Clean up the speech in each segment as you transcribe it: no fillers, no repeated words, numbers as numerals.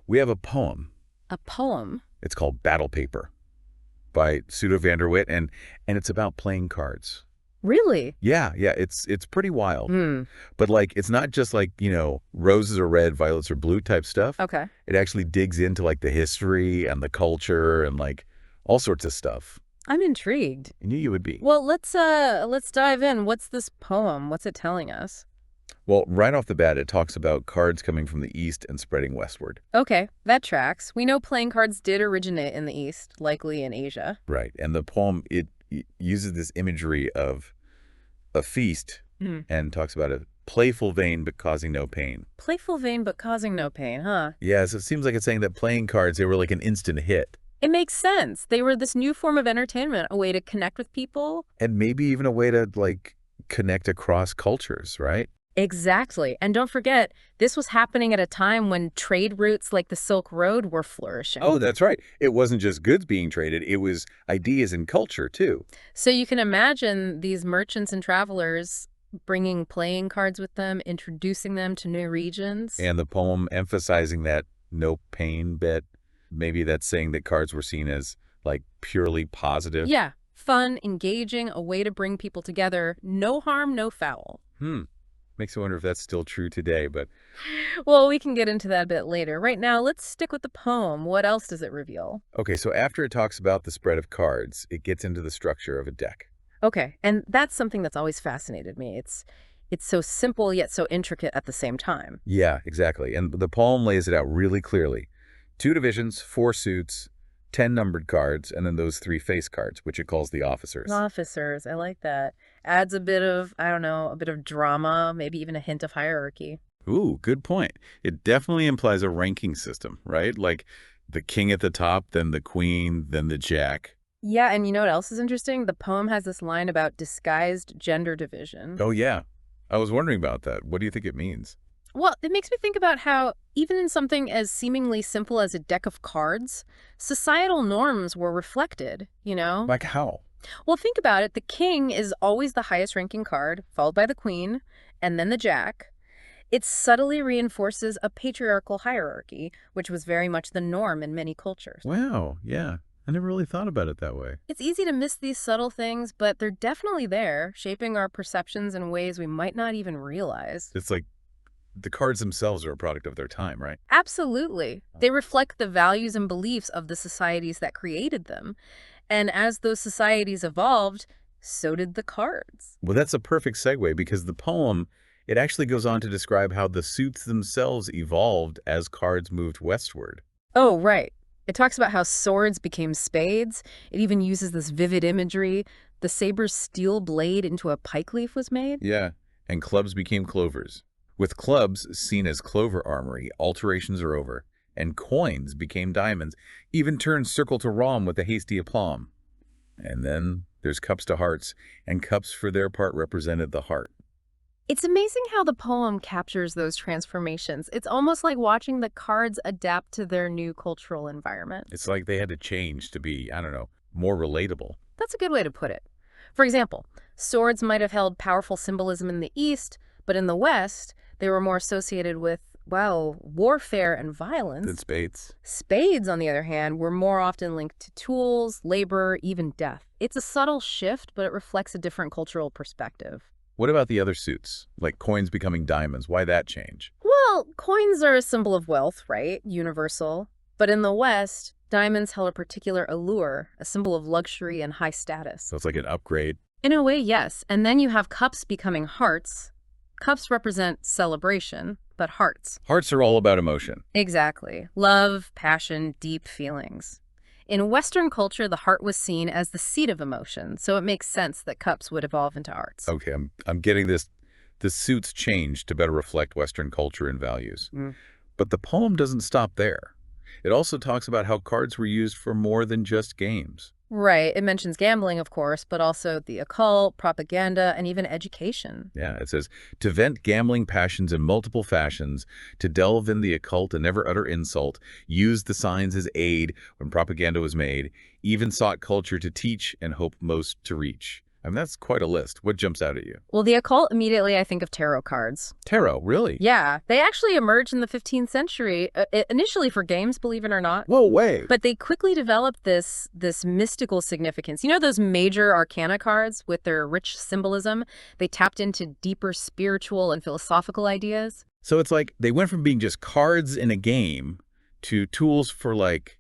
We have a poem. A poem? It's called Battle Paper by Pseudo Vanderwit, and it's about playing cards. Really? Yeah, it's pretty wild. Hmm. But like, it's not just like, roses are red, violets are blue type stuff. Okay. It actually digs into like the history and the culture and like all sorts of stuff. I'm intrigued. I knew you would be. Well, let's dive in. What's this poem? What's it telling us? Well, right off the bat, it talks about cards coming from the east and spreading westward. Okay, that tracks. We know playing cards did originate in the East, likely in Asia. Right. And the poem, it uses this imagery of a feast Hmm. and talks about a playful vein but causing no pain. Playful vein but causing no pain, huh? Yeah, so it seems like it's saying that playing cards, they were like an instant hit. It makes sense. They were this new form of entertainment, a way to connect with people. And maybe even a way to like connect across cultures, right? Exactly. And don't forget, this was happening at a time when trade routes like the Silk Road were flourishing. Oh, that's right. It wasn't just goods being traded, it was ideas and culture too. So you can imagine these merchants and travelers bringing playing cards with them, introducing them to new regions. And the poem emphasizing that no pain bit, maybe that's saying that cards were seen as like purely positive. Yeah, fun, engaging, a way to bring people together. No harm, no foul. Makes me wonder if that's still true today, but Well, we can get into that a bit later. Right now, let's stick with the poem. What else does it reveal? okay, so after it talks about the spread of cards, it gets into the structure of a deck. Okay, and that's something that's always fascinated me. It's so simple yet so intricate at the same time. Yeah, exactly. And the poem lays it out really clearly. 2 divisions, 4 suits, 10 numbered cards, and then those 3 face cards, which it calls the officers. Officers, I like that. Adds a bit of, I don't know, a bit of drama, maybe even a hint of hierarchy. Ooh, good point. It definitely implies a ranking system, right? Like the king at the top, then the queen, then the jack. Yeah, and you know what else is interesting? The poem has this line about disguised gender division. Oh, yeah. I was wondering about that. What do you think it means? Well, it makes me think about how, even in something as seemingly simple as a deck of cards, societal norms were reflected, you know? Like how? Well, think about it. The king is always the highest ranking card, followed by the queen, and then the jack. It subtly reinforces a patriarchal hierarchy, which was very much the norm in many cultures. Wow, yeah. I never really thought about it that way. It's easy to miss these subtle things, but they're definitely there, shaping our perceptions in ways we might not even realize. It's like the cards themselves are a product of their time, right? Absolutely. They reflect the values and beliefs of the societies that created them. And as those societies evolved, so did the cards. Well, that's a perfect segue because the poem, it actually goes on to describe how the suits themselves evolved as cards moved westward. Oh, right. It talks about how swords became spades. It even uses this vivid imagery. The saber's steel blade into a pike leaf was made. Yeah, and clubs became clovers. With clubs seen as clover armory, alterations are over, and coins became diamonds, even turned circle to rom with a hasty aplomb. And then there's cups to hearts, and cups for their part represented the heart. It's amazing how the poem captures those transformations. It's almost like watching the cards adapt to their new cultural environment. It's like they had to change to be, I don't know, more relatable. That's a good way to put it. For example, swords might have held powerful symbolism in the East, but in the West, they were more associated with, well, warfare and violence. Than spades. Spades, on the other hand, were more often linked to tools, labor, even death. It's a subtle shift, but it reflects a different cultural perspective. What about the other suits, like coins becoming diamonds? Why that change? Well, coins are a symbol of wealth, right? Universal. But in the West, diamonds held a particular allure, a symbol of luxury and high status. So it's like an upgrade. In a way, yes. And then you have cups becoming hearts. Cups represent celebration, but hearts. Hearts are all about emotion. Exactly. Love, passion, deep feelings. In Western culture, the heart was seen as the seat of emotion, so it makes sense that cups would evolve into hearts. Okay, I'm getting this. The suits changed to better reflect Western culture and values. But the poem doesn't stop there. It also talks about how cards were used for more than just games. Right. It mentions gambling, of course, but also the occult, propaganda, and even education. Yeah, it says, to vent gambling passions in multiple fashions, to delve in the occult and never utter insult, used the signs as aid when propaganda was made, even sought culture to teach and hope most to reach. I mean, that's quite a list. What jumps out at you? Well, the occult, immediately I think of tarot cards. Tarot, really? Yeah, they actually emerged in the 15th century, initially for games, believe it or not. Whoa, way. But they quickly developed this mystical significance. You know those major arcana cards with their rich symbolism? They tapped into deeper spiritual and philosophical ideas. So it's like they went from being just cards in a game to tools for like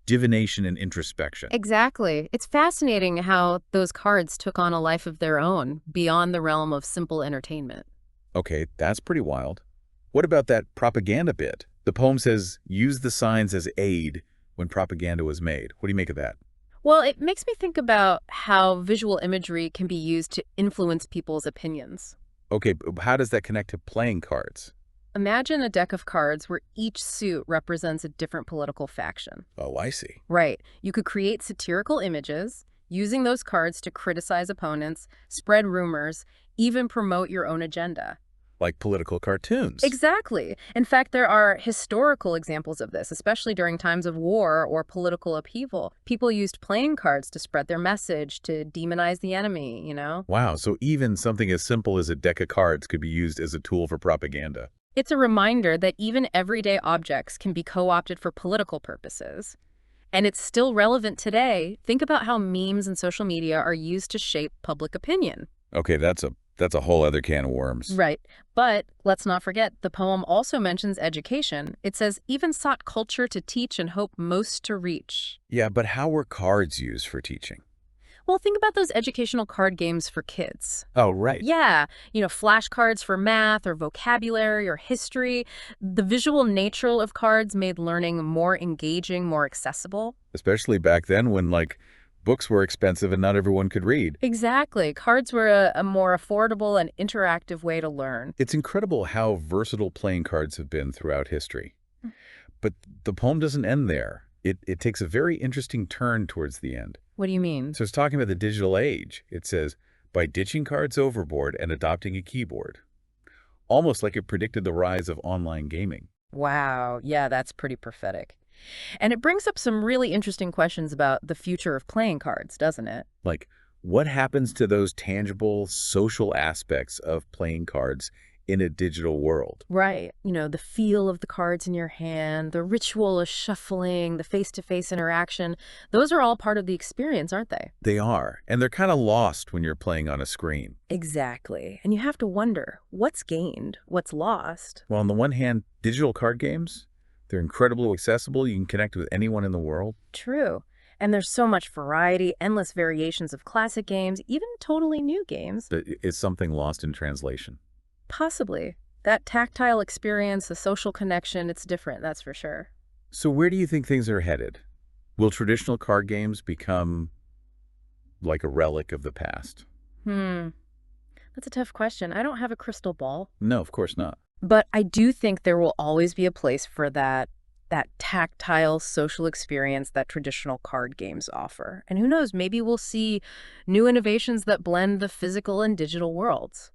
divination and introspection. Exactly. It's fascinating how those cards took on a life of their own beyond the realm of simple entertainment. Okay, that's pretty wild. What about that propaganda bit? The poem says, use the signs as aid when propaganda was made. What do you make of that? Well, it makes me think about how visual imagery can be used to influence people's opinions. Okay, but how does that connect to playing cards? Imagine a deck of cards where each suit represents a different political faction. Oh, I see. Right. You could create satirical images, using those cards to criticize opponents, spread rumors, even promote your own agenda. Like political cartoons. Exactly. In fact, there are historical examples of this, especially during times of war or political upheaval. People used playing cards to spread their message, to demonize the enemy, you know? Wow, so even something as simple as a deck of cards could be used as a tool for propaganda. It's a reminder that even everyday objects can be co-opted for political purposes. And it's still relevant today. Think about how memes and social media are used to shape public opinion. Okay, that's a whole other can of worms. Right. But let's not forget, the poem also mentions education. It says, even sought culture to teach and hope most to reach. Yeah, but how were cards used for teaching? Well, think about those educational card games for kids. Oh, right. Yeah, flashcards for math or vocabulary or history. The visual nature of cards made learning more engaging, more accessible. Especially back then when, like, books were expensive and not everyone could read. Exactly. Cards were a more affordable and interactive way to learn. It's incredible how versatile playing cards have been throughout history. But the poem doesn't end there. It takes a very interesting turn towards the end. What do you mean? So it's talking about the digital age. It says, by ditching cards overboard and adopting a keyboard. Almost like it predicted the rise of online gaming. Wow. Yeah, that's pretty prophetic. And it brings up some really interesting questions about the future of playing cards, doesn't it? Like, what happens to those tangible social aspects of playing cards in a digital world? Right. The feel of the cards in your hand, the ritual of shuffling, the face-to-face interaction. Those are all part of the experience, aren't they? They are, and they're kind of lost when you're playing on a screen. Exactly. And you have to wonder, what's gained? What's lost? Well, on the one hand, digital card games, they're incredibly accessible. You can connect with anyone in the world. True. And there's so much variety, endless variations of classic games, even totally new games. But it's something lost in translation. Possibly. That tactile experience, the social connection, it's different, that's for sure. So where do you think things are headed? Will traditional card games become like a relic of the past? That's a tough question. I don't have a crystal ball. No, of course not. But I do think there will always be a place for that tactile social experience that traditional card games offer. And who knows, maybe we'll see new innovations that blend the physical and digital worlds.